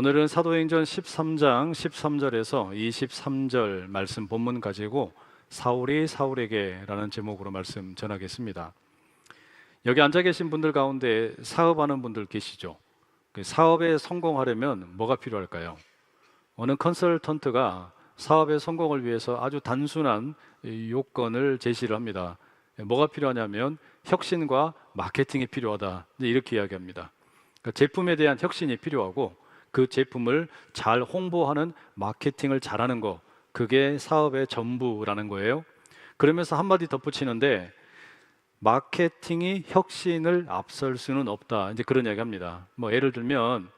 오늘은 사도행전 13장 13절에서 23절 말씀 본문 가지고 사울이 사울에게라는 제목으로 말씀 전하겠습니다. 여기 앉아 계신 분들 가운데 사업하는 분들 계시죠? 그 사업에 성공하려면 뭐가 필요할까요? 어느 컨설턴트가 사업의 성공을 위해서 아주 단순한 요건을 제시를 합니다. 뭐가 필요하냐면 혁신과 마케팅이 필요하다, 이렇게 이야기합니다. 그러니까 제품에 대한 혁신이 필요하고 그 제품을 잘 홍보하는 마케팅을 잘하는 거, 그게 사업의 전부라는 거예요. 그러면서 한마디 덧붙이는데, 마케팅이 혁신을 앞설 수는 없다, 이제 그런 이야기 합니다. 예를 들면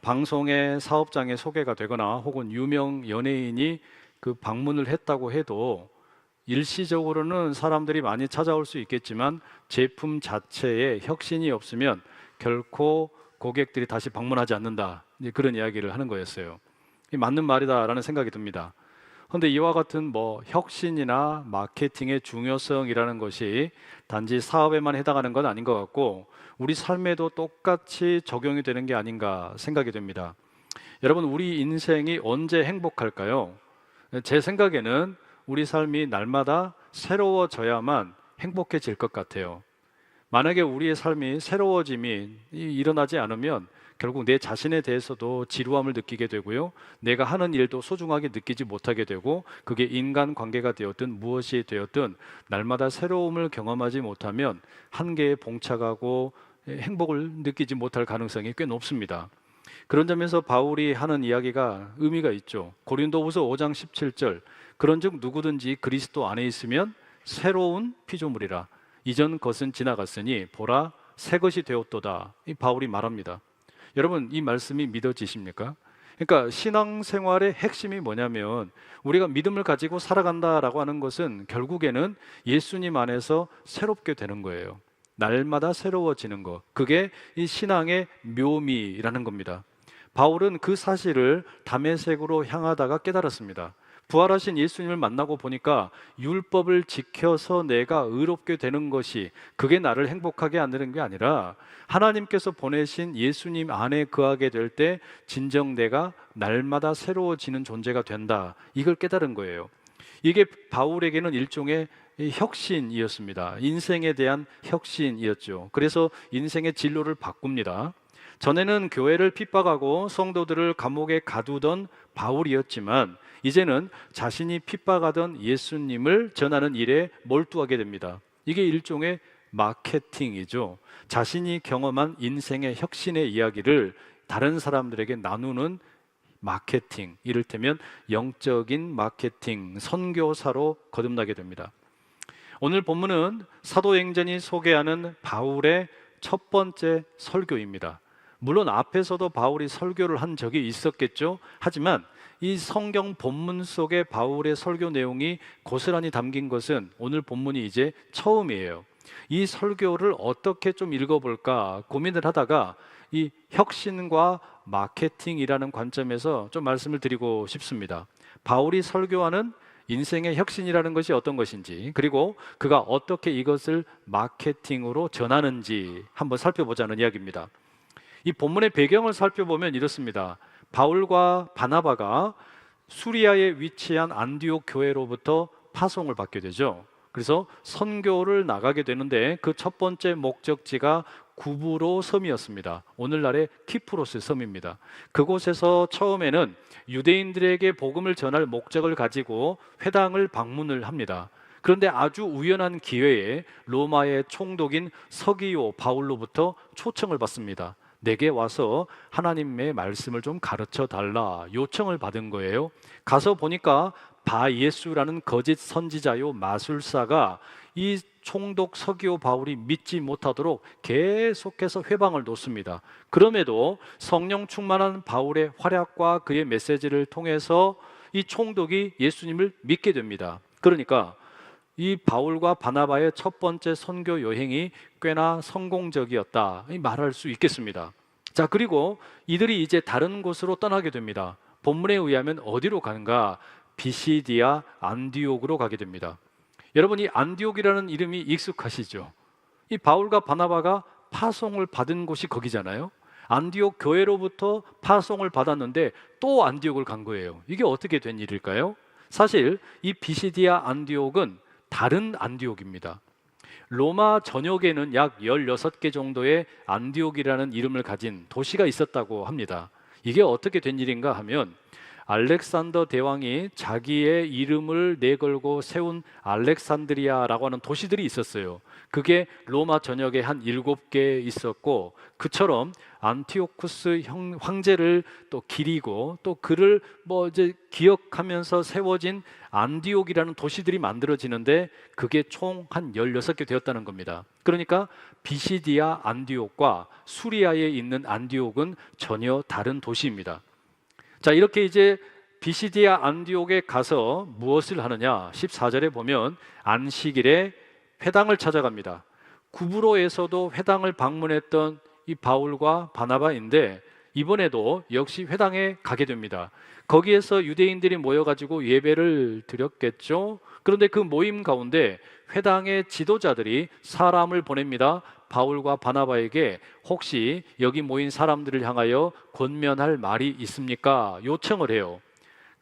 방송에 사업장에 소개가 되거나 혹은 유명 연예인이 그 방문을 했다고 해도 일시적으로는 사람들이 많이 찾아올 수 있겠지만 제품 자체에 혁신이 없으면 결코 고객들이 다시 방문하지 않는다, 이제 그런 이야기를 하는 거였어요. 맞는 말이다라는 생각이 듭니다. 그런데 이와 같은 혁신이나 마케팅의 중요성이라는 것이 단지 사업에만 해당하는 건 아닌 것 같고 우리 삶에도 똑같이 적용이 되는 게 아닌가 생각이 됩니다. 여러분, 우리 인생이 언제 행복할까요? 제 생각에는 우리 삶이 날마다 새로워져야만 행복해질 것 같아요. 만약에 우리의 삶이 새로워짐이 일어나지 않으면 결국 내 자신에 대해서도 지루함을 느끼게 되고요, 내가 하는 일도 소중하게 느끼지 못하게 되고, 그게 인간관계가 되었든 무엇이 되었든 날마다 새로움을 경험하지 못하면 한계에 봉착하고 행복을 느끼지 못할 가능성이 꽤 높습니다. 그런 점에서 바울이 하는 이야기가 의미가 있죠. 고린도후서 5장 17절, 그런즉 누구든지 그리스도 안에 있으면 새로운 피조물이라, 이전 것은 지나갔으니 보라 새 것이 되었도다, 이 바울이 말합니다. 여러분, 이 말씀이 믿어지십니까? 그러니까 신앙생활의 핵심이 뭐냐면 우리가 믿음을 가지고 살아간다라고 하는 것은 결국에는 예수님 안에서 새롭게 되는 거예요. 날마다 새로워지는 것, 그게 이 신앙의 묘미라는 겁니다. 바울은 그 사실을 다메섹으로 향하다가 깨달았습니다. 부활하신 예수님을 만나고 보니까 율법을 지켜서 내가 의롭게 되는 것이, 그게 나를 행복하게 만드는 게 아니라 하나님께서 보내신 예수님 안에 거하게 될 때 진정 내가 날마다 새로워지는 존재가 된다, 이걸 깨달은 거예요. 이게 바울에게는 일종의 혁신이었습니다. 인생에 대한 혁신이었죠. 그래서 인생의 진로를 바꿉니다. 전에는 교회를 핍박하고 성도들을 감옥에 가두던 바울이었지만 이제는 자신이 핍박하던 예수님을 전하는 일에 몰두하게 됩니다. 이게 일종의 마케팅이죠. 자신이 경험한 인생의 혁신의 이야기를 다른 사람들에게 나누는 마케팅, 이를테면 영적인 마케팅, 선교사로 거듭나게 됩니다. 오늘 본문은 사도행전이 소개하는 바울의 첫 번째 설교입니다. 물론 앞에서도 바울이 설교를 한 적이 있었겠죠. 하지만 이 성경 본문 속에 바울의 설교 내용이 고스란히 담긴 것은 오늘 본문이 이제 처음이에요. 이 설교를 어떻게 좀 읽어볼까 고민을 하다가 이 혁신과 마케팅이라는 관점에서 좀 말씀을 드리고 싶습니다. 바울이 설교하는 인생의 혁신이라는 것이 어떤 것인지, 그리고 그가 어떻게 이것을 마케팅으로 전하는지 한번 살펴보자는 이야기입니다. 이 본문의 배경을 살펴보면 이렇습니다. 바울과 바나바가 수리아에 위치한 안디옥 교회로부터 파송을 받게 되죠. 그래서 선교를 나가게 되는데 그 첫 번째 목적지가 구브로 섬이었습니다. 오늘날의 키프로스 섬입니다. 그곳에서 처음에는 유대인들에게 복음을 전할 목적을 가지고 회당을 방문을 합니다. 그런데 아주 우연한 기회에 로마의 총독인 서기오 바울로부터 초청을 받습니다. 내게 와서 하나님의 말씀을 좀 가르쳐 달라 요청을 받은 거예요. 가서 보니까 바예수라는 거짓 선지자요 마술사가 이 총독 서기오 바울이 믿지 못하도록 계속해서 회방을 놓습니다. 그럼에도 성령 충만한 바울의 활약과 그의 메시지를 통해서 이 총독이 예수님을 믿게 됩니다. 그러니까 이 바울과 바나바의 첫 번째 선교 여행이 꽤나 성공적이었다, 말할 수 있겠습니다. 자, 그리고 이들이 이제 다른 곳으로 떠나게 됩니다. 본문에 의하면 어디로 가는가? 비시디아 안디옥으로 가게 됩니다. 여러분, 이 안디옥이라는 이름이 익숙하시죠? 이 바울과 바나바가 파송을 받은 곳이 거기잖아요. 안디옥 교회로부터 파송을 받았는데 또 안디옥을 간 거예요. 이게 어떻게 된 일일까요? 사실 이 비시디아 안디옥은 다른 안디옥입니다. 로마 전역에는 약 16개 정도의 안디옥이라는 이름을 가진 도시가 있었다고 합니다. 이게 어떻게 된 일인가 하면 알렉산더 대왕이 자기의 이름을 내걸고 세운 알렉산드리아라고 하는 도시들이 있었어요. 그게 로마 전역에 한 7개 있었고, 그처럼 안티오쿠스 황제를 또 기리고 또 그를 이제 기억하면서 세워진 안디옥이라는 도시들이 만들어지는데 그게 총 한 16개 되었다는 겁니다. 그러니까 비시디아 안디옥과 수리아에 있는 안디옥은 전혀 다른 도시입니다. 자, 이렇게 이제 비시디아 안디옥에 가서 무엇을 하느냐? 14절에 보면 안식일에 회당을 찾아갑니다. 구브로에서도 회당을 방문했던 이 바울과 바나바인데 이번에도 역시 회당에 가게 됩니다. 거기에서 유대인들이 모여가지고 예배를 드렸겠죠. 그런데 그 모임 가운데 회당의 지도자들이 사람을 보냅니다. 바울과 바나바에게 혹시 여기 모인 사람들을 향하여 권면할 말이 있습니까? 요청을 해요.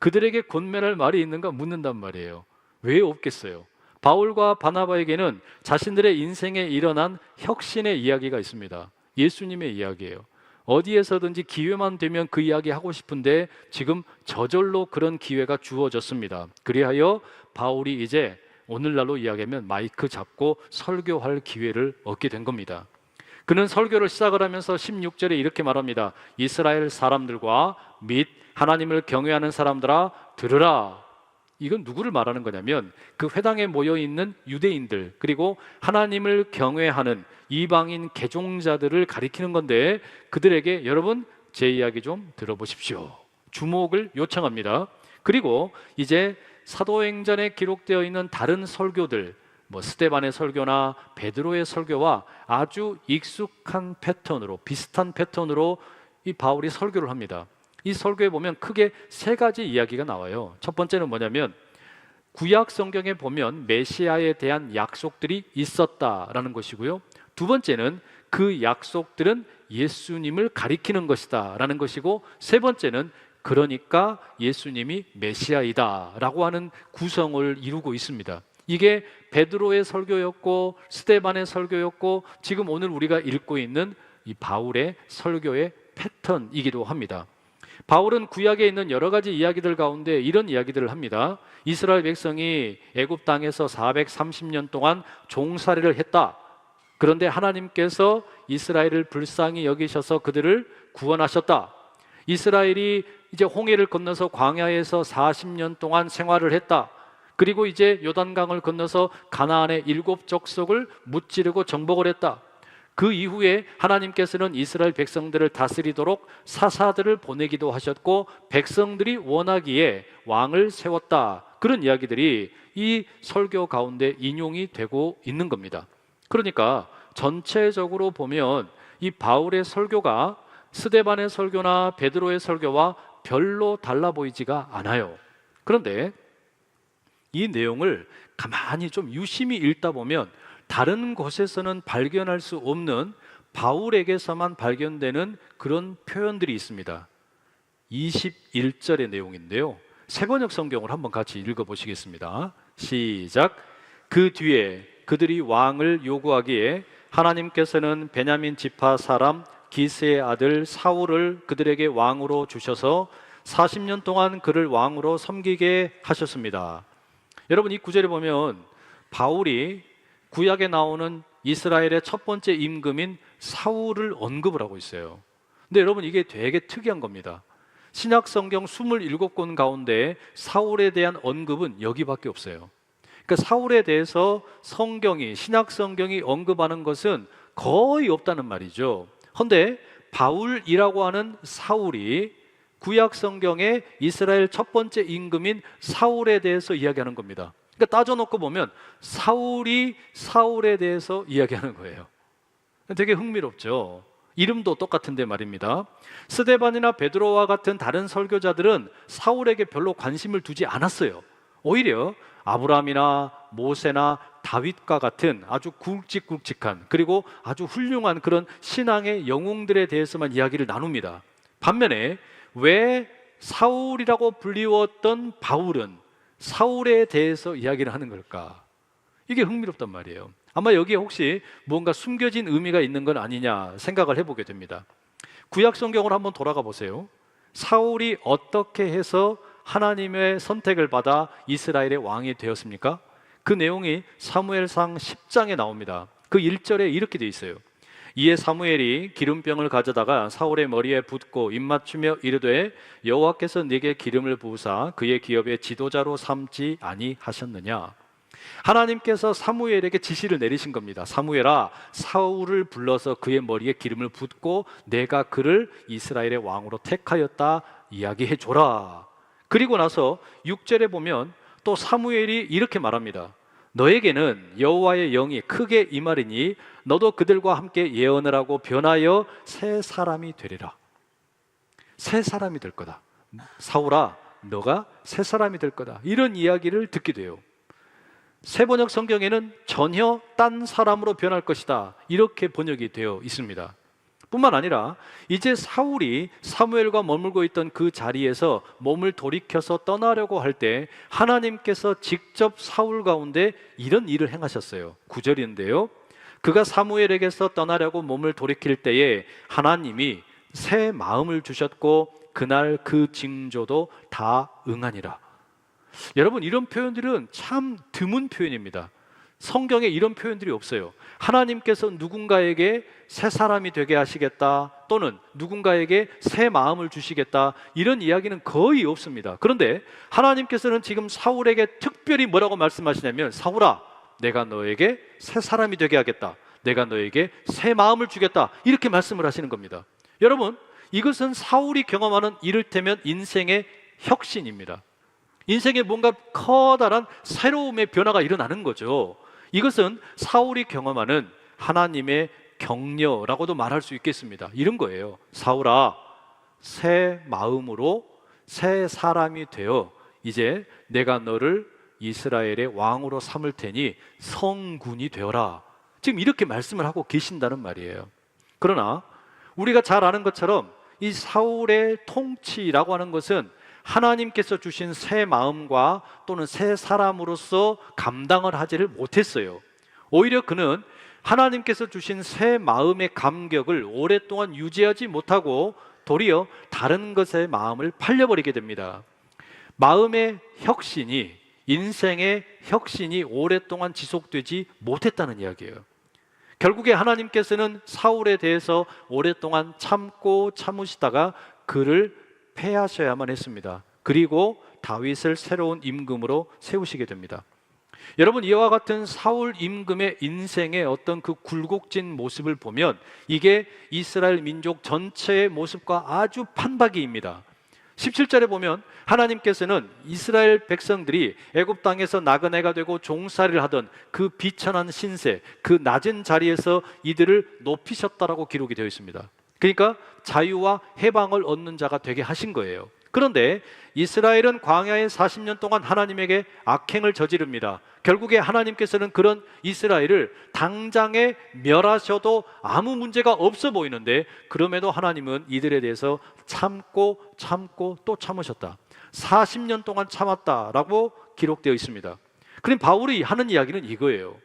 그들에게 권면할 말이 있는가 묻는단 말이에요. 왜 없겠어요? 바울과 바나바에게는 자신들의 인생에 일어난 혁신의 이야기가 있습니다. 예수님의 이야기예요. 어디에서든지 기회만 되면 그 이야기 하고 싶은데 지금 저절로 그런 기회가 주어졌습니다. 그리하여 바울이 이제 오늘날로 이야기하면 마이크 잡고 설교할 기회를 얻게 된 겁니다. 그는 설교를 시작을 하면서 16절에 이렇게 말합니다. 이스라엘 사람들과 및 하나님을 경외하는 사람들아 들으라. 이건 누구를 말하는 거냐면 그 회당에 모여있는 유대인들, 그리고 하나님을 경외하는 이방인 개종자들을 가리키는 건데, 그들에게 여러분 제 이야기 좀 들어보십시오, 주목을 요청합니다. 그리고 이제 사도행전에 기록되어 있는 다른 설교들, 스데반의 설교나 베드로의 설교와 아주 익숙한 패턴으로, 비슷한 패턴으로 이 바울이 설교를 합니다. 이 설교에 보면 크게 세 가지 이야기가 나와요. 첫 번째는 뭐냐면 구약 성경에 보면 메시아에 대한 약속들이 있었다라는 것이고요. 두 번째는 그 약속들은 예수님을 가리키는 것이다 라는 것이고, 세 번째는 그러니까 예수님이 메시아이다 라고 하는 구성을 이루고 있습니다. 이게 베드로의 설교였고 스데반의 설교였고 지금 오늘 우리가 읽고 있는 이 바울의 설교의 패턴이기도 합니다. 바울은 구약에 있는 여러 가지 이야기들 가운데 이런 이야기들을 합니다. 이스라엘 백성이 애굽 땅에서 430년 동안 종살이를 했다. 그런데 하나님께서 이스라엘을 불쌍히 여기셔서 그들을 구원하셨다. 이스라엘이 이제 홍해를 건너서 광야에서 40년 동안 생활을 했다. 그리고 이제 요단강을 건너서 가나안의 7족속을 무찌르고 정복을 했다. 그 이후에 하나님께서는 이스라엘 백성들을 다스리도록 사사들을 보내기도 하셨고 백성들이 원하기에 왕을 세웠다. 그런 이야기들이 이 설교 가운데 인용이 되고 있는 겁니다. 그러니까 전체적으로 보면 이 바울의 설교가 스데반의 설교나 베드로의 설교와 별로 달라 보이지가 않아요. 그런데 이 내용을 가만히 좀 유심히 읽다 보면 다른 곳에서는 발견할 수 없는 바울에게서만 발견되는 그런 표현들이 있습니다. 21절의 내용인데요. 세번역 성경을 한번 같이 읽어보시겠습니다. 시작. 그 뒤에 그들이 왕을 요구하기에 하나님께서는 베냐민 지파 사람 기스의 아들 사울을 그들에게 왕으로 주셔서 40년 동안 그를 왕으로 섬기게 하셨습니다. 여러분, 이 구절에 보면 바울이 구약에 나오는 이스라엘의 첫 번째 임금인 사울을 언급을 하고 있어요. 근데 여러분, 이게 되게 특이한 겁니다. 신약 성경 27권 가운데 사울에 대한 언급은 여기밖에 없어요. 그러니까 사울에 대해서 신약 성경이 언급하는 것은 거의 없다는 말이죠. 그런데 바울이라고 하는 사울이 구약 성경에 이스라엘 첫 번째 임금인 사울에 대해서 이야기하는 겁니다. 그러니까 따져놓고 보면 사울이 사울에 대해서 이야기하는 거예요. 되게 흥미롭죠. 이름도 똑같은데 말입니다. 스데반이나 베드로와 같은 다른 설교자들은 사울에게 별로 관심을 두지 않았어요. 오히려 아브라함이나 모세나 다윗과 같은 아주 굵직굵직한 그리고 아주 훌륭한 그런 신앙의 영웅들에 대해서만 이야기를 나눕니다. 반면에 왜 사울이라고 불리웠던 바울은 사울에 대해서 이야기를 하는 걸까? 이게 흥미롭단 말이에요. 아마 여기에 혹시 뭔가 숨겨진 의미가 있는 건 아니냐 생각을 해보게 됩니다. 구약 성경을 한번 돌아가 보세요. 사울이 어떻게 해서 하나님의 선택을 받아 이스라엘의 왕이 되었습니까? 그 내용이 사무엘상 10장에 나옵니다. 그 1절에 이렇게 돼 있어요. 이에 사무엘이 기름병을 가져다가 사울의 머리에 붓고 입맞추며 이르되 여호와께서 네게 기름을 부으사 그의 기업의 지도자로 삼지 아니하셨느냐. 하나님께서 사무엘에게 지시를 내리신 겁니다. 사무엘아, 사울을 불러서 그의 머리에 기름을 붓고 내가 그를 이스라엘의 왕으로 택하였다 이야기해 줘라. 그리고 나서 6절에 보면 또 사무엘이 이렇게 말합니다. 너에게는 여호와의 영이 크게 임하리니 너도 그들과 함께 예언을 하고 변하여 새 사람이 되리라. 새 사람이 될 거다. 사울아, 너가 새 사람이 될 거다. 이런 이야기를 듣게 돼요. 새번역 성경에는 전혀 딴 사람으로 변할 것이다. 이렇게 번역이 되어 있습니다. 뿐만 아니라 이제 사울이 사무엘과 머물고 있던 그 자리에서 몸을 돌이켜서 떠나려고 할 때 하나님께서 직접 사울 가운데 이런 일을 행하셨어요. 9절인데요. 그가 사무엘에게서 떠나려고 몸을 돌이킬 때에 하나님이 새 마음을 주셨고 그날 그 징조도 다 응하니라. 여러분, 이런 표현들은 참 드문 표현입니다. 성경에 이런 표현들이 없어요. 하나님께서 누군가에게 새 사람이 되게 하시겠다 또는 누군가에게 새 마음을 주시겠다 이런 이야기는 거의 없습니다. 그런데 하나님께서는 지금 사울에게 특별히 뭐라고 말씀하시냐면 사울아, 내가 너에게 새 사람이 되게 하겠다. 내가 너에게 새 마음을 주겠다. 이렇게 말씀을 하시는 겁니다. 여러분, 이것은 사울이 경험하는 이를테면 인생의 혁신입니다. 인생에 뭔가 커다란 새로움의 변화가 일어나는 거죠. 이것은 사울이 경험하는 하나님의 격려라고도 말할 수 있겠습니다. 이런 거예요. 사울아, 새 마음으로 새 사람이 되어 이제 내가 너를 이스라엘의 왕으로 삼을 테니 성군이 되어라. 지금 이렇게 말씀을 하고 계신다는 말이에요. 그러나 우리가 잘 아는 것처럼 이 사울의 통치라고 하는 것은 하나님께서 주신 새 마음과 또는 새 사람으로서 감당을 하지를 못했어요. 오히려 그는 하나님께서 주신 새 마음의 감격을 오랫동안 유지하지 못하고 도리어 다른 것에 마음을 팔려버리게 됩니다. 마음의 혁신이, 인생의 혁신이 오랫동안 지속되지 못했다는 이야기예요. 결국에 하나님께서는 사울에 대해서 오랫동안 참고 참으시다가 그를 패하셔야만 했습니다. 그리고 다윗을 새로운 임금으로 세우시게 됩니다. 여러분, 이와 같은 사울 임금의 인생의 어떤 그 굴곡진 모습을 보면 이게 이스라엘 민족 전체의 모습과 아주 판박이입니다. 17절에 보면 하나님께서는 이스라엘 백성들이 애굽 땅에서 나그네가 되고 종살이를 하던 그 비천한 신세, 그 낮은 자리에서 이들을 높이셨다라고 기록이 되어 있습니다. 그러니까 자유와 해방을 얻는 자가 되게 하신 거예요. 그런데 이스라엘은 광야에 40년 동안 하나님에게 악행을 저지릅니다. 결국에 하나님께서는 그런 이스라엘을 당장에 멸하셔도 아무 문제가 없어 보이는데 그럼에도 하나님은 이들에 대해서 참고 또 참으셨다. 40년 동안 참았다라고 기록되어 있습니다. 그럼 바울이 하는 이야기는 이거예요.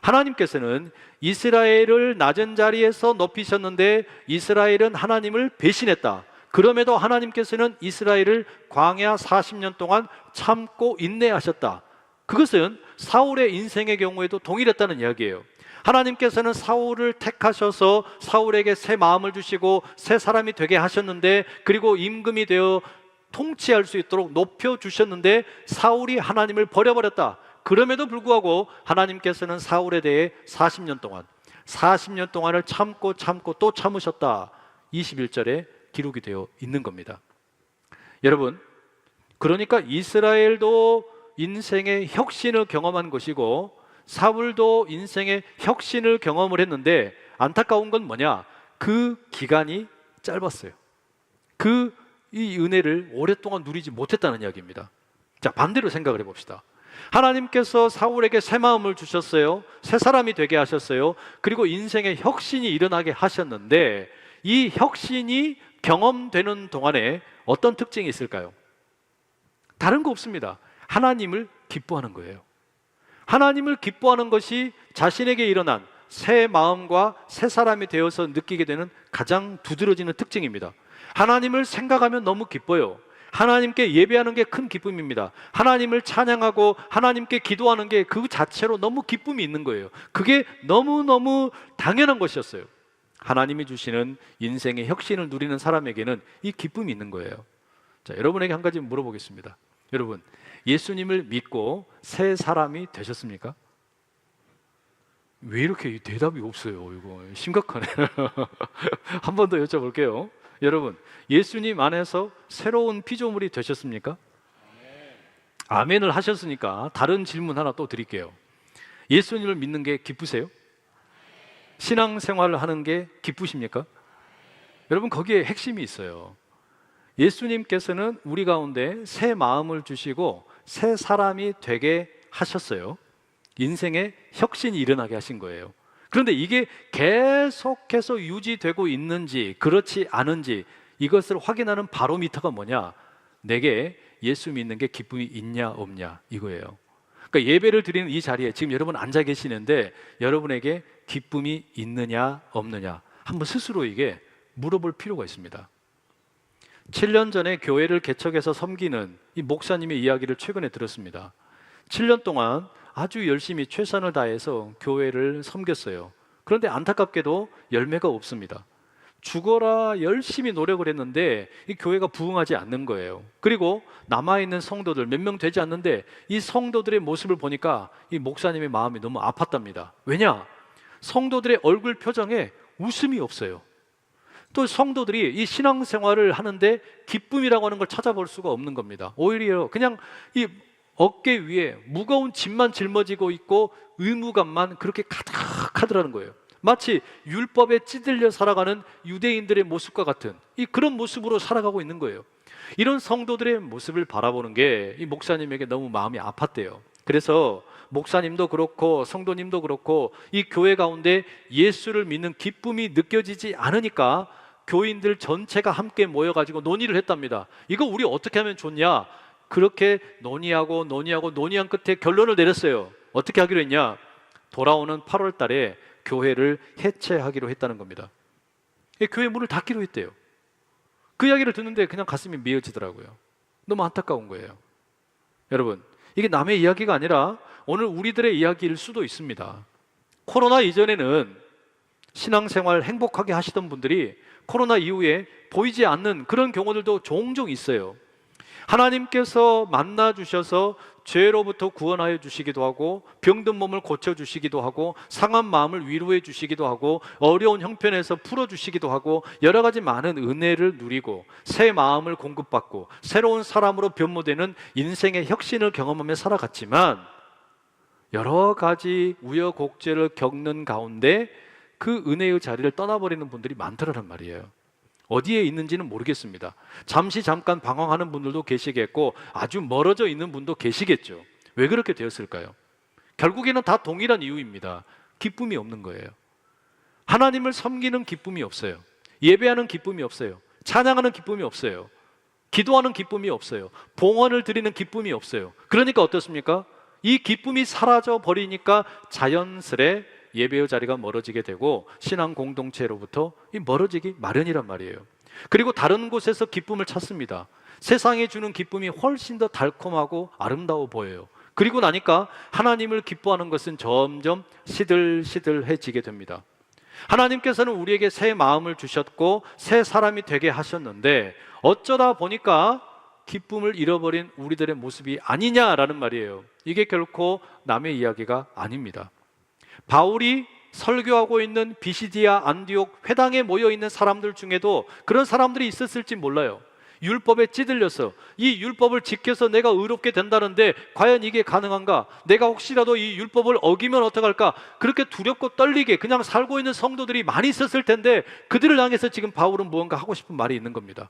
하나님께서는 이스라엘을 낮은 자리에서 높이셨는데 이스라엘은 하나님을 배신했다. 그럼에도 하나님께서는 이스라엘을 광야 40년 동안 참고 인내하셨다. 그것은 사울의 인생의 경우에도 동일했다는 이야기예요. 하나님께서는 사울을 택하셔서 사울에게 새 마음을 주시고 새 사람이 되게 하셨는데 그리고 임금이 되어 통치할 수 있도록 높여주셨는데 사울이 하나님을 버려버렸다. 그럼에도 불구하고 하나님께서는 사울에 대해 40년 동안을 참고 또 참으셨다. 21절에 기록이 되어 있는 겁니다. 여러분, 그러니까 이스라엘도 인생의 혁신을 경험한 것이고 사울도 인생의 혁신을 경험을 했는데 안타까운 건 뭐냐? 그 기간이 짧았어요. 이 은혜를 오랫동안 누리지 못했다는 이야기입니다. 자, 반대로 생각을 해봅시다. 하나님께서 사울에게 새 마음을 주셨어요. 새 사람이 되게 하셨어요. 그리고 인생의 혁신이 일어나게 하셨는데 이 혁신이 경험되는 동안에 어떤 특징이 있을까요? 다른 거 없습니다. 하나님을 기뻐하는 거예요. 하나님을 기뻐하는 것이 자신에게 일어난 새 마음과 새 사람이 되어서 느끼게 되는 가장 두드러지는 특징입니다. 하나님을 생각하면 너무 기뻐요. 하나님께 예배하는 게 큰 기쁨입니다. 하나님을 찬양하고 하나님께 기도하는 게 그 자체로 너무 기쁨이 있는 거예요. 그게 너무너무 당연한 것이었어요. 하나님이 주시는 인생의 혁신을 누리는 사람에게는 이 기쁨이 있는 거예요. 자, 여러분에게 한 가지 물어보겠습니다. 여러분, 예수님을 믿고 새 사람이 되셨습니까? 왜 이렇게 대답이 없어요? 이거 심각하네. 한 번 더 여쭤볼게요. 여러분, 예수님 안에서 새로운 피조물이 되셨습니까? 아멘을 하셨으니까 다른 질문 하나 또 드릴게요. 예수님을 믿는 게 기쁘세요? 신앙생활을 하는 게 기쁘십니까? 여러분, 거기에 핵심이 있어요. 예수님께서는 우리 가운데 새 마음을 주시고 새 사람이 되게 하셨어요. 인생의 혁신이 일어나게 하신 거예요. 그런데 이게 계속해서 유지되고 있는지 그렇지 않은지 이것을 확인하는 바로미터가 뭐냐? 내게 예수 믿는 게 기쁨이 있냐 없냐 이거예요. 그러니까 예배를 드리는 이 자리에 지금 여러분 앉아 계시는데 여러분에게 기쁨이 있느냐 없느냐 한번 스스로 이게 물어볼 필요가 있습니다. 7년 전에 교회를 개척해서 섬기는 이 목사님의 이야기를 최근에 들었습니다. 7년 동안 아주 열심히 최선을 다해서 교회를 섬겼어요. 그런데 안타깝게도 열매가 없습니다. 죽어라 열심히 노력을 했는데 이 교회가 부흥하지 않는 거예요. 그리고 남아있는 성도들 몇 명 되지 않는데 이 성도들의 모습을 보니까 이 목사님의 마음이 너무 아팠답니다. 왜냐? 성도들의 얼굴 표정에 웃음이 없어요. 또 성도들이 이 신앙생활을 하는데 기쁨이라고 하는 걸 찾아볼 수가 없는 겁니다. 오히려 그냥 이 어깨 위에 무거운 짐만 짊어지고 있고 의무감만 그렇게 가득하더라는 거예요. 마치 율법에 찌들려 살아가는 유대인들의 모습과 같은 그런 모습으로 살아가고 있는 거예요. 이런 성도들의 모습을 바라보는 게 이 목사님에게 너무 마음이 아팠대요. 그래서 목사님도 그렇고 성도님도 그렇고 이 교회 가운데 예수를 믿는 기쁨이 느껴지지 않으니까 교인들 전체가 함께 모여가지고 논의를 했답니다. 이거 우리 어떻게 하면 좋냐? 그렇게 논의한 끝에 결론을 내렸어요. 어떻게 하기로 했냐? 돌아오는 8월 달에 교회를 해체하기로 했다는 겁니다. 교회 문을 닫기로 했대요. 그 이야기를 듣는데 그냥 가슴이 미어지더라고요. 너무 안타까운 거예요. 여러분, 이게 남의 이야기가 아니라 오늘 우리들의 이야기일 수도 있습니다. 코로나 이전에는 신앙생활 행복하게 하시던 분들이 코로나 이후에 보이지 않는 그런 경우들도 종종 있어요. 하나님께서 만나주셔서 죄로부터 구원하여 주시기도 하고 병든 몸을 고쳐주시기도 하고 상한 마음을 위로해 주시기도 하고 어려운 형편에서 풀어주시기도 하고 여러 가지 많은 은혜를 누리고 새 마음을 공급받고 새로운 사람으로 변모되는 인생의 혁신을 경험하며 살아갔지만 여러 가지 우여곡절을 겪는 가운데 그 은혜의 자리를 떠나버리는 분들이 많더라는 말이에요. 어디에 있는지는 모르겠습니다. 잠깐 방황하는 분들도 계시겠고 아주 멀어져 있는 분도 계시겠죠. 왜 그렇게 되었을까요? 결국에는 다 동일한 이유입니다. 기쁨이 없는 거예요. 하나님을 섬기는 기쁨이 없어요. 예배하는 기쁨이 없어요. 찬양하는 기쁨이 없어요. 기도하는 기쁨이 없어요. 봉헌을 드리는 기쁨이 없어요. 그러니까 어떻습니까? 이 기쁨이 사라져 버리니까 자연스레 예배의 자리가 멀어지게 되고 신앙 공동체로부터 멀어지기 마련이란 말이에요. 그리고 다른 곳에서 기쁨을 찾습니다. 세상에 주는 기쁨이 훨씬 더 달콤하고 아름다워 보여요. 그리고 나니까 하나님을 기뻐하는 것은 점점 시들시들해지게 됩니다. 하나님께서는 우리에게 새 마음을 주셨고 새 사람이 되게 하셨는데 어쩌다 보니까 기쁨을 잃어버린 우리들의 모습이 아니냐라는 말이에요. 이게 결코 남의 이야기가 아닙니다. 바울이 설교하고 있는 비시디아 안디옥 회당에 모여있는 사람들 중에도 그런 사람들이 있었을지 몰라요. 율법에 찌들려서 이 율법을 지켜서 내가 의롭게 된다는데 과연 이게 가능한가? 내가 혹시라도 이 율법을 어기면 어떡할까? 그렇게 두렵고 떨리게 그냥 살고 있는 성도들이 많이 있었을 텐데 그들을 향해서 지금 바울은 무언가 하고 싶은 말이 있는 겁니다.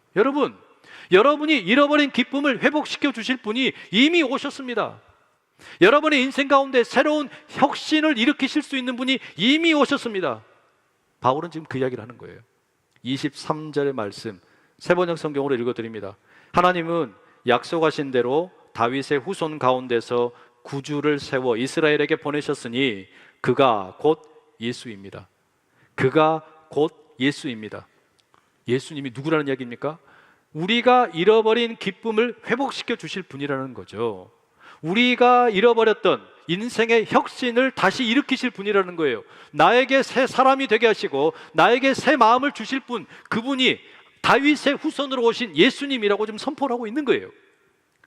여러분이 잃어버린 기쁨을 회복시켜 주실 분이 이미 오셨습니다. 여러분의 인생 가운데 새로운 혁신을 일으키실 수 있는 분이 이미 오셨습니다. 바울은 지금 그 이야기를 하는 거예요. 23절의 말씀 세번역 성경으로 읽어드립니다. 하나님은 약속하신 대로 다윗의 후손 가운데서 구주를 세워 이스라엘에게 보내셨으니 그가 곧 예수입니다. 그가 곧 예수입니다. 예수님이 누구라는 이야기입니까? 우리가 잃어버린 기쁨을 회복시켜 주실 분이라는 거죠. 우리가 잃어버렸던 인생의 혁신을 다시 일으키실 분이라는 거예요. 나에게 새 사람이 되게 하시고 나에게 새 마음을 주실 분, 그분이 다윗의 후손으로 오신 예수님이라고 지금 선포를 하고 있는 거예요.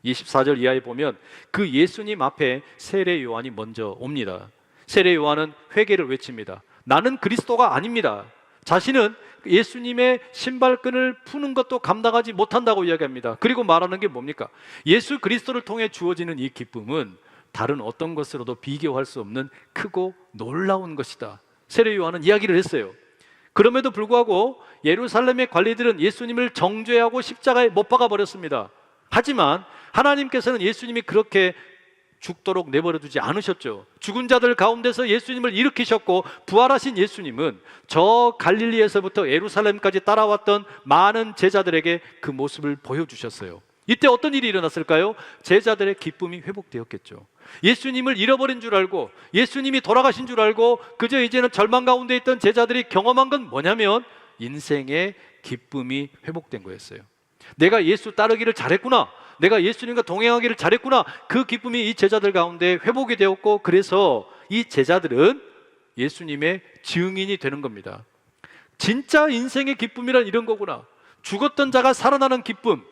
24절 이하에 보면 그 예수님 앞에 세례 요한이 먼저 옵니다. 세례 요한은 회개를 외칩니다. 나는 그리스도가 아닙니다. 자신은 예수님의 신발끈을 푸는 것도 감당하지 못한다고 이야기합니다. 그리고 말하는 게 뭡니까? 예수 그리스도를 통해 주어지는 이 기쁨은 다른 어떤 것으로도 비교할 수 없는 크고 놀라운 것이다. 세례 요한은 이야기를 했어요. 그럼에도 불구하고 예루살렘의 관리들은 예수님을 정죄하고 십자가에 못 박아 버렸습니다. 하지만 하나님께서는 예수님이 그렇게 죽도록 내버려 두지 않으셨죠. 죽은 자들 가운데서 예수님을 일으키셨고 부활하신 예수님은 저 갈릴리에서부터 예루살렘까지 따라왔던 많은 제자들에게 그 모습을 보여주셨어요. 이때 어떤 일이 일어났을까요? 제자들의 기쁨이 회복되었겠죠. 예수님을 잃어버린 줄 알고 예수님이 돌아가신 줄 알고 그저 이제는 절망 가운데 있던 제자들이 경험한 건 뭐냐면 인생의 기쁨이 회복된 거였어요. 내가 예수 따르기를 잘했구나, 내가 예수님과 동행하기를 잘했구나, 그 기쁨이 이 제자들 가운데 회복이 되었고 그래서 이 제자들은 예수님의 증인이 되는 겁니다. 진짜 인생의 기쁨이란 이런 거구나. 죽었던 자가 살아나는 기쁨,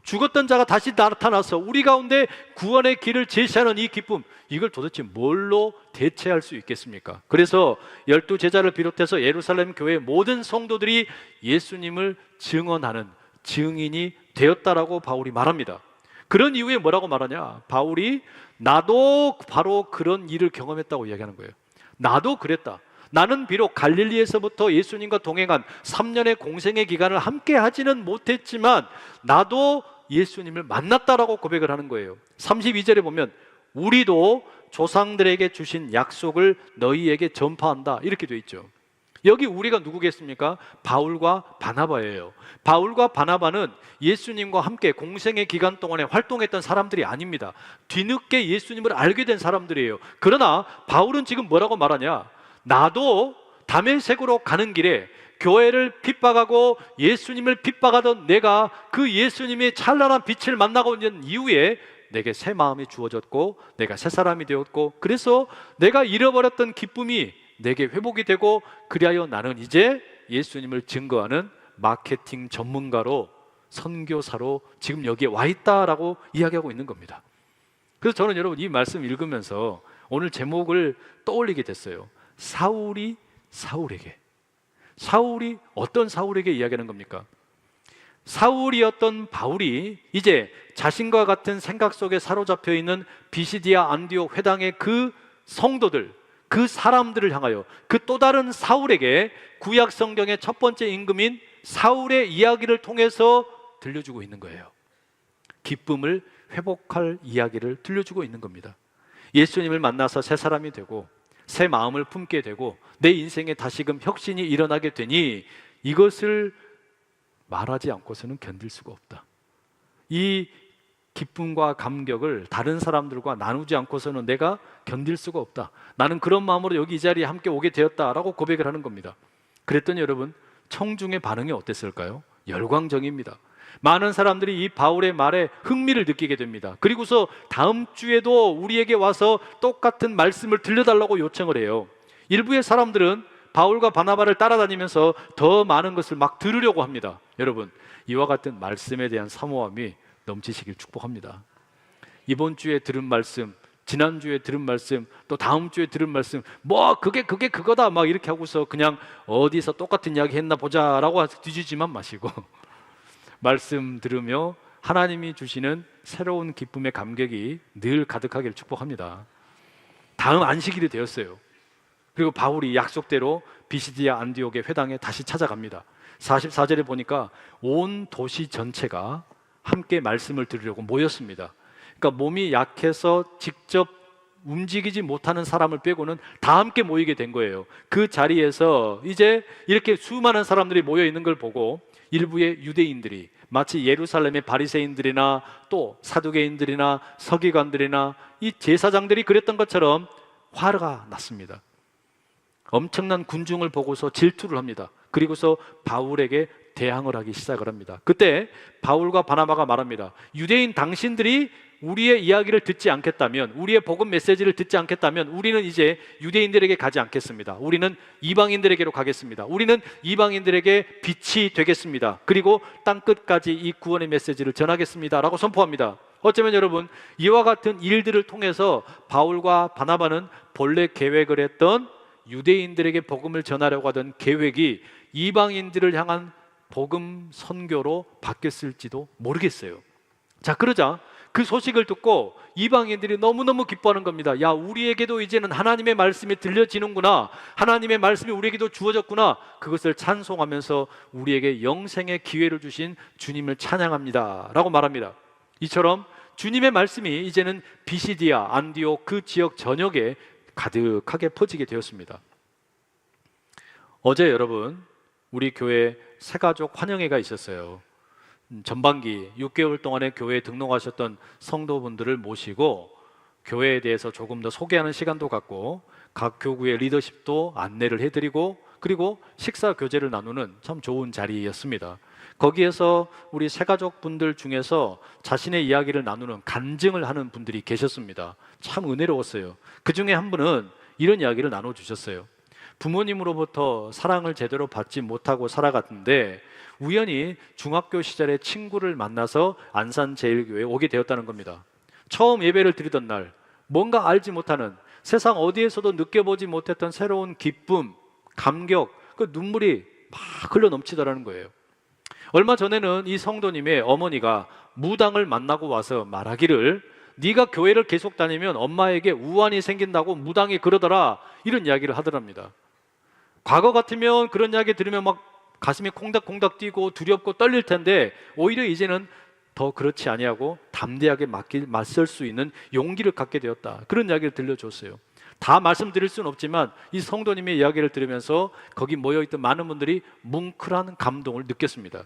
죽었던 자가 다시 나타나서 우리 가운데 구원의 길을 제시하는 이 기쁨, 이걸 도대체 뭘로 대체할 수 있겠습니까? 그래서 12제자를 비롯해서 예루살렘 교회의 모든 성도들이 예수님을 증언하는 증인이 되었다라고 바울이 말합니다. 그런 이유에 뭐라고 말하냐? 바울이 나도 바로 그런 일을 경험했다고 이야기하는 거예요. 나도 그랬다. 나는 비록 갈릴리에서부터 예수님과 동행한 3년의 공생의 기간을 함께 하지는 못했지만 나도 예수님을 만났다라고 고백을 하는 거예요. 32절에 보면 우리도 조상들에게 주신 약속을 너희에게 전파한다 이렇게 돼 있죠. 여기 우리가 누구겠습니까? 바울과 바나바예요. 바울과 바나바는 예수님과 함께 공생의 기간 동안에 활동했던 사람들이 아닙니다. 뒤늦게 예수님을 알게 된 사람들이에요. 그러나 바울은 지금 뭐라고 말하냐? 나도 다메섹으로 가는 길에 교회를 핍박하고 예수님을 핍박하던 내가 그 예수님의 찬란한 빛을 만나고 있는 이후에 내게 새 마음이 주어졌고 내가 새 사람이 되었고 그래서 내가 잃어버렸던 기쁨이 내게 회복이 되고 그리하여 나는 이제 예수님을 증거하는 마케팅 전문가로 선교사로 지금 여기에 와 있다라고 이야기하고 있는 겁니다. 그래서 저는 여러분 이 말씀 읽으면서 오늘 제목을 떠올리게 됐어요. 사울이 사울에게. 사울이 어떤 사울에게 이야기하는 겁니까? 사울이었던 바울이 이제 자신과 같은 생각 속에 사로잡혀 있는 비시디아 안디옥 회당의 그 성도들, 그 사람들을 향하여 그 또 다른 사울에게 구약 성경의 첫 번째 임금인 사울의 이야기를 통해서 들려주고 있는 거예요. 기쁨을 회복할 이야기를 들려주고 있는 겁니다. 예수님을 만나서 새 사람이 되고 새 마음을 품게 되고 내 인생에 다시금 혁신이 일어나게 되니 이것을 말하지 않고서는 견딜 수가 없다. 이 기쁨과 감격을 다른 사람들과 나누지 않고서는 내가 견딜 수가 없다. 나는 그런 마음으로 여기 이 자리에 함께 오게 되었다라고 고백을 하는 겁니다. 그랬더니 여러분 청중의 반응이 어땠을까요? 열광적입니다. 많은 사람들이 이 바울의 말에 흥미를 느끼게 됩니다. 그리고서 다음 주에도 우리에게 와서 똑같은 말씀을 들려달라고 요청을 해요. 일부의 사람들은 바울과 바나바를 따라다니면서 더 많은 것을 막 들으려고 합니다. 여러분 이와 같은 말씀에 대한 사모함이 넘치시길 축복합니다. 이번 주에 들은 말씀, 지난주에 들은 말씀, 또 다음 주에 들은 말씀, 뭐 그게 그거다 막 이렇게 하고서 그냥 어디서 똑같은 이야기 했나 보자 라고 뒤지지만 마시고 말씀 들으며 하나님이 주시는 새로운 기쁨의 감격이 늘 가득하기를 축복합니다. 다음 안식일이 되었어요. 그리고 바울이 약속대로 비시디아 안디옥의 회당에 다시 찾아갑니다. 44절에 보니까 온 도시 전체가 함께 말씀을 들으려고 모였습니다. 그러니까 몸이 약해서 직접 움직이지 못하는 사람을 빼고는 다 함께 모이게 된 거예요. 그 자리에서 이제 이렇게 수많은 사람들이 모여 있는 걸 보고 일부의 유대인들이 마치 예루살렘의 바리새인들이나 또 사두개인들이나 서기관들이나 이 제사장들이 그랬던 것처럼 화가 났습니다. 엄청난 군중을 보고서 질투를 합니다. 그리고서 바울에게 대항을 하기 시작을 합니다. 그때 바울과 바나바가 말합니다. 유대인 당신들이 우리의 이야기를 듣지 않겠다면, 우리의 복음 메시지를 듣지 않겠다면 우리는 이제 유대인들에게 가지 않겠습니다. 우리는 이방인들에게로 가겠습니다. 우리는 이방인들에게 빛이 되겠습니다. 그리고 땅끝까지 이 구원의 메시지를 전하겠습니다 라고 선포합니다. 어쩌면 여러분, 이와 같은 일들을 통해서 바울과 바나바는 본래 계획을 했던 유대인들에게 복음을 전하려고 하던 계획이 이방인들을 향한 복음 선교로 바뀌었을지도 모르겠어요. 자, 그러자 그 소식을 듣고 이방인들이 너무너무 기뻐하는 겁니다. 야, 우리에게도 이제는 하나님의 말씀이 들려지는구나, 하나님의 말씀이 우리에게도 주어졌구나. 그것을 찬송하면서 우리에게 영생의 기회를 주신 주님을 찬양합니다 라고 말합니다. 이처럼 주님의 말씀이 이제는 비시디아, 안디옥 그 지역 전역에 가득하게 퍼지게 되었습니다. 어제 여러분, 우리 교회 새가족 환영회가 있었어요. 전반기 6개월 동안에 교회에 등록하셨던 성도분들을 모시고 교회에 대해서 조금 더 소개하는 시간도 갖고 각 교구의 리더십도 안내를 해드리고 그리고 식사 교제를 나누는 참 좋은 자리였습니다. 거기에서 우리 새가족분들 중에서 자신의 이야기를 나누는 간증을 하는 분들이 계셨습니다. 참 은혜로웠어요. 그 중에 한 분은 이런 이야기를 나눠주셨어요. 부모님으로부터 사랑을 제대로 받지 못하고 살아갔는데 우연히 중학교 시절에 친구를 만나서 안산제일교회에 오게 되었다는 겁니다. 처음 예배를 드리던 날 뭔가 알지 못하는, 세상 어디에서도 느껴보지 못했던 새로운 기쁨, 감격, 그 눈물이 막 흘러 넘치더라는 거예요. 얼마 전에는 이 성도님의 어머니가 무당을 만나고 와서 말하기를, 네가 교회를 계속 다니면 엄마에게 우환이 생긴다고 무당이 그러더라, 이런 이야기를 하더랍니다. 과거 같으면 그런 이야기 들으면 막 가슴이 콩닥콩닥 뛰고 두렵고 떨릴 텐데 오히려 이제는 더 그렇지 아니하고 담대하게 맞설 수 있는 용기를 갖게 되었다, 그런 이야기를 들려줬어요. 다 말씀드릴 수는 없지만 이 성도님의 이야기를 들으면서 거기 모여있던 많은 분들이 뭉클한 감동을 느꼈습니다.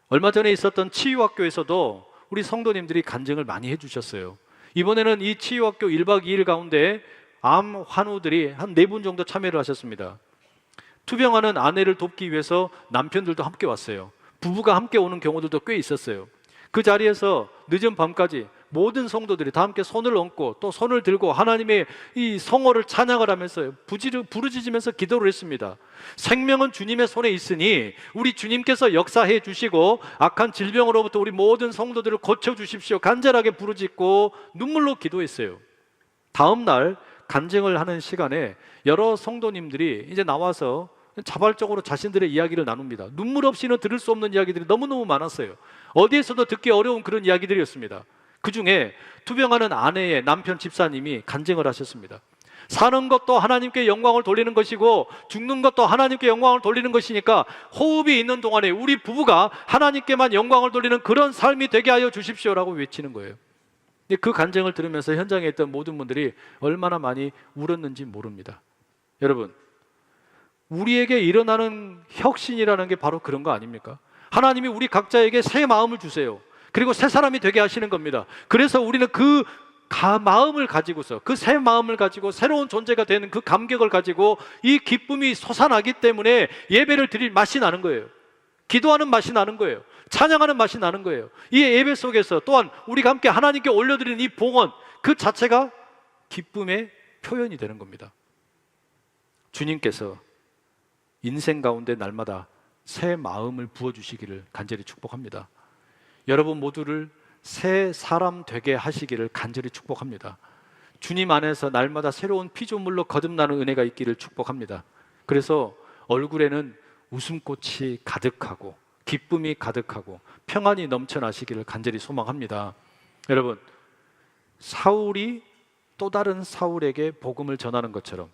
얼마 전에 있었던 치유학교에서도 우리 성도님들이 간증을 많이 해주셨어요. 이번에는 이 치유학교 1박 2일 가운데 암 환우들이 한 4분 정도 참여를 하셨습니다. 투병하는 아내를 돕기 위해서 남편들도 함께 왔어요. 부부가 함께 오는 경우들도 꽤 있었어요. 그 자리에서 늦은 밤까지 모든 성도들이 다 함께 손을 얹고 또 손을 들고 하나님의 이 성호를 찬양을 하면서 부르짖으면서 기도를 했습니다. 생명은 주님의 손에 있으니 우리 주님께서 역사해 주시고 악한 질병으로부터 우리 모든 성도들을 고쳐주십시오, 간절하게 부르짖고 눈물로 기도했어요. 다음 날 간증을 하는 시간에 여러 성도님들이 이제 나와서 자발적으로 자신들의 이야기를 나눕니다. 눈물 없이는 들을 수 없는 이야기들이 너무너무 많았어요. 어디에서도 듣기 어려운 그런 이야기들이었습니다. 그 중에 투병하는 아내의 남편 집사님이 간증을 하셨습니다. 사는 것도 하나님께 영광을 돌리는 것이고 죽는 것도 하나님께 영광을 돌리는 것이니까 호흡이 있는 동안에 우리 부부가 하나님께만 영광을 돌리는 그런 삶이 되게 하여 주십시오라고 외치는 거예요. 그 간증을 들으면서 현장에 있던 모든 분들이 얼마나 많이 울었는지 모릅니다. 여러분, 우리에게 일어나는 혁신이라는 게 바로 그런 거 아닙니까? 하나님이 우리 각자에게 새 마음을 주세요. 그리고 새 사람이 되게 하시는 겁니다. 그래서 우리는 그 마음을 가지고서, 그 새 마음을 가지고 새로운 존재가 되는 그 감격을 가지고 이 기쁨이 솟아나기 때문에 예배를 드릴 맛이 나는 거예요. 기도하는 맛이 나는 거예요. 찬양하는 맛이 나는 거예요. 이 예배 속에서 또한 우리가 함께 하나님께 올려드리는 이 봉헌 그 자체가 기쁨의 표현이 되는 겁니다. 주님께서 인생 가운데 날마다 새 마음을 부어주시기를 간절히 축복합니다. 여러분 모두를 새 사람 되게 하시기를 간절히 축복합니다. 주님 안에서 날마다 새로운 피조물로 거듭나는 은혜가 있기를 축복합니다. 그래서 얼굴에는 웃음꽃이 가득하고 기쁨이 가득하고 평안이 넘쳐나시기를 간절히 소망합니다. 여러분, 사울이 또 다른 사울에게 복음을 전하는 것처럼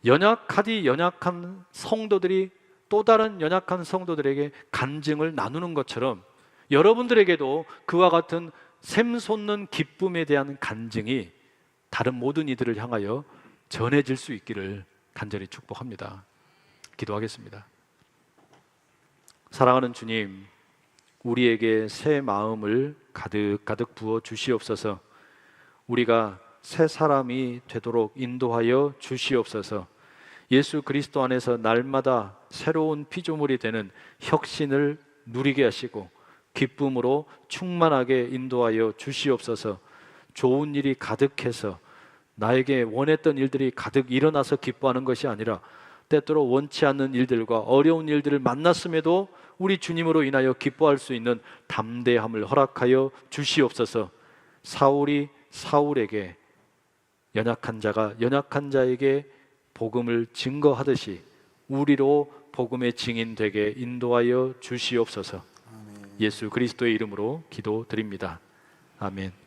연약한 성도들이 또 다른 연약한 성도들에게 간증을 나누는 것처럼 여러분들에게도 그와 같은 샘솟는 기쁨에 대한 간증이 다른 모든 이들을 향하여 전해질 수 있기를 간절히 축복합니다. 기도하겠습니다. 사랑하는 주님, 우리에게 새 마음을 가득 부어 주시옵소서. 우리가 새 사람이 되도록 인도하여 주시옵소서. 예수 그리스도 안에서 날마다 새로운 피조물이 되는 혁신을 누리게 하시고 기쁨으로 충만하게 인도하여 주시옵소서. 좋은 일이 가득해서 나에게 원했던 일들이 가득 일어나서 기뻐하는 것이 아니라 때때로 원치 않는 일들과 어려운 일들을 만났음에도 우리 주님으로 인하여 기뻐할 수 있는 담대함을 허락하여 주시옵소서. 사울이 사울에게, 연약한 자가 연약한 자에게 복음을 증거하듯이 우리로 복음의 증인 되게 인도하여 주시옵소서. 예수 그리스도의 이름으로 기도드립니다. 아멘.